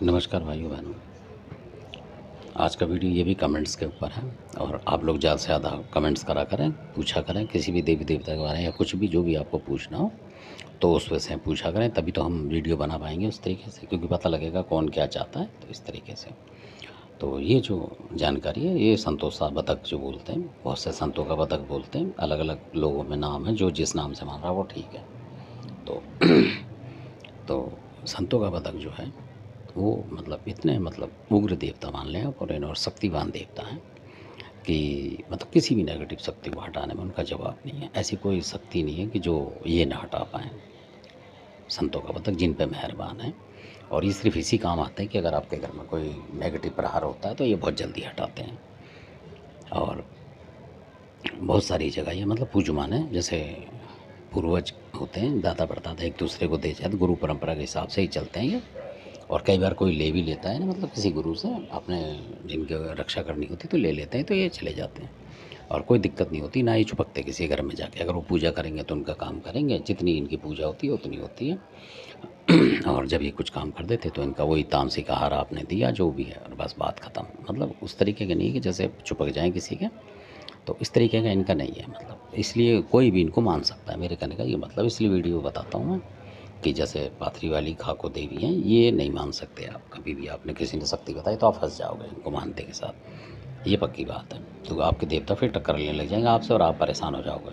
नमस्कार भाइयों बहनों। आज का वीडियो ये भी कमेंट्स के ऊपर है और आप लोग ज़्यादा से ज़्यादा कमेंट्स करा करें, पूछा करें किसी भी देवी देवता के बारे में या कुछ भी जो भी आपको पूछना हो तो उस वजह से पूछा करें, तभी तो हम वीडियो बना पाएंगे उस तरीके से, क्योंकि पता लगेगा कौन क्या चाहता है। तो इस तरीके से तो ये जो जानकारी है ये संतोषा बतख जो बोलते हैं, बहुत से संतों का बतख बोलते हैं, अलग अलग लोगों में नाम है, जो जिस नाम से मान रहा है वो ठीक है। तो तो संतों का बतख जो है वो मतलब इतने मतलब उग्र देवता मान लें आप, और शक्तिवान देवता हैं कि मतलब किसी भी नेगेटिव शक्ति को हटाने में उनका जवाब नहीं है। ऐसी कोई शक्ति नहीं है कि जो ये ना हटा पाएँ। संतों का बतख जिन पे मेहरबान है, और ये सिर्फ इसी काम आते हैं कि अगर आपके घर में कोई नेगेटिव प्रहार होता है तो ये बहुत जल्दी हटाते हैं। और बहुत सारी जगह ये मतलब पूजमान है, जैसे पूर्वज होते हैं, दादा परदादा एक दूसरे को दे जाते, गुरु परंपरा के हिसाब से ही चलते हैं ये। और कई बार कोई ले भी लेता है ना, मतलब किसी गुरु से आपने जिनकी रक्षा करनी होती तो ले लेते हैं, तो ये चले जाते हैं और कोई दिक्कत नहीं होती। ना ही छुपकते किसी घर में जाके, अगर वो पूजा करेंगे तो उनका काम करेंगे, जितनी इनकी पूजा होती है उतनी होती है। और जब ये कुछ काम कर देते तो इनका वही तामसिक आहार आपने दिया जो भी है, और बस बात ख़त्म। मतलब उस तरीके के नहीं कि जैसे छुपक जाएँ किसी के, तो इस तरीके का इनका नहीं है। मतलब इसलिए कोई भी इनको मान सकता है, मेरे कहने का ये मतलब, इसलिए वीडियो बताता हूँ मैं कि जैसे पाथरी वाली खाको देवी हैं, ये नहीं मान सकते आप कभी भी। आपने किसी ने शक्ति बताई तो आप फंस जाओगे इनको मानते के साथ, ये पक्की बात है। तो आपके देवता फिर टक्कर लेने लग जाएंगे आपसे और आप परेशान हो जाओगे।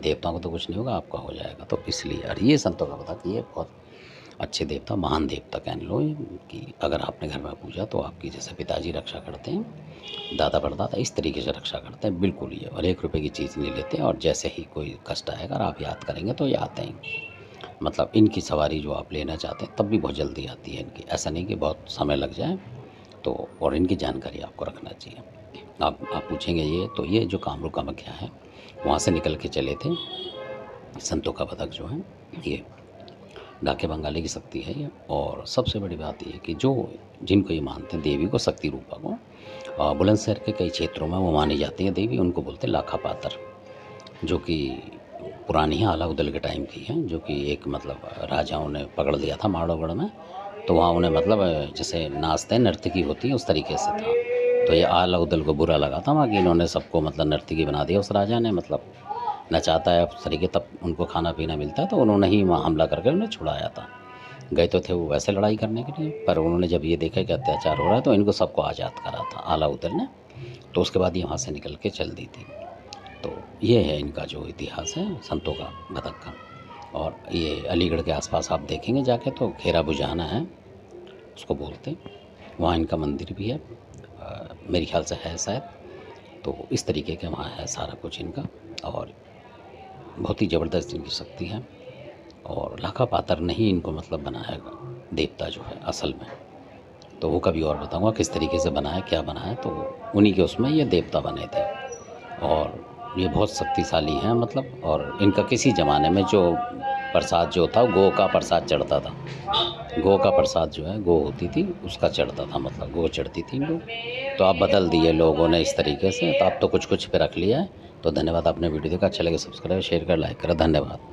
देवताओं को तो कुछ नहीं होगा, आपका हो जाएगा। तो इसलिए, और ये संतों का बता कि ये बहुत अच्छे देवता, महान देवता कह लो कि अगर आपने घर में पूजा तो आपकी जैसे पिताजी रक्षा करते हैं, दादा परदादा इस तरीके से रक्षा करते हैं, बिल्कुल ये। और 1 रुपये की चीज़ नहीं लेते, और जैसे ही कोई कष्ट आएगा और आप याद करेंगे तो ये आते हैं। मतलब इनकी सवारी जो आप लेना चाहते हैं तब भी बहुत जल्दी आती है इनकी, ऐसा नहीं कि बहुत समय लग जाए। तो और इनकी जानकारी आपको रखना चाहिए। आप पूछेंगे ये जो कामरू कामाख्या है वहाँ से निकल के चले थे संतों का बतख जो है, ये डाके बंगाली की शक्ति है ये। और सबसे बड़ी बात ये कि जो जिनको ये मानते हैं देवी को, शक्ति रूपा को, बुलंदशहर के कई क्षेत्रों में वो मानी जाती है देवी, उनको बोलते हैं लाखा पातर, जो कि पुरानी है, आलाउद्दीन के टाइम की है, जो कि एक मतलब राजाओं ने पकड़ लिया था माड़ोगढ़ में। तो वहाँ उन्हें मतलब जैसे नाचते हैं, नर्तकी होती है, उस तरीके से था। तो ये आलाउद्दीन को बुरा लगा था वहाँ कि इन्होंने सबको मतलब नर्तकी बना दिया, उस राजा ने मतलब नचाता है उस तरीके, तब उनको खाना पीना मिलता है, तो उन्होंने ही वहाँ हमला करके उन्हें छुड़ाया था। गए तो थे वो वैसे लड़ाई करने के लिए, पर उन्होंने जब ये देखा कि अत्याचार हो रहा है तो इनको सबको आज़ाद करा था आलाउद्दीन ने। तो उसके बाद ये वहाँ से निकल के चल दी थी। तो ये है इनका जो इतिहास है संतों का बतख का। और ये अलीगढ़ के आसपास आप देखेंगे जाके तो खेरा बुझाना है उसको बोलते हैं, वहाँ इनका मंदिर भी है, मेरे ख्याल से है शायद। तो इस तरीके के वहाँ है सारा कुछ इनका, और बहुत ही ज़बरदस्त इनकी शक्ति है। और लाखा पातर ने ही इनको मतलब बनाया देवता जो है असल में। तो वो कभी और बताऊँगा किस तरीके से बनाया, क्या बनाया। तो उन्हीं के उसमें ये देवता बने थे, और ये बहुत शक्तिशाली हैं मतलब। और इनका किसी ज़माने में जो प्रसाद जो था गौ का प्रसाद चढ़ता था, गौ का प्रसाद जो है गौ होती थी उसका चढ़ता था, मतलब गौ चढ़ती थी इनको। तो आप बदल दिए लोगों ने इस तरीके से, तो आप तो कुछ कुछ पे रख लिया है। तो धन्यवाद, आपने वीडियो देखा, अच्छा लगे सब्सक्राइब शेयर कर लाइक करें, धन्यवाद।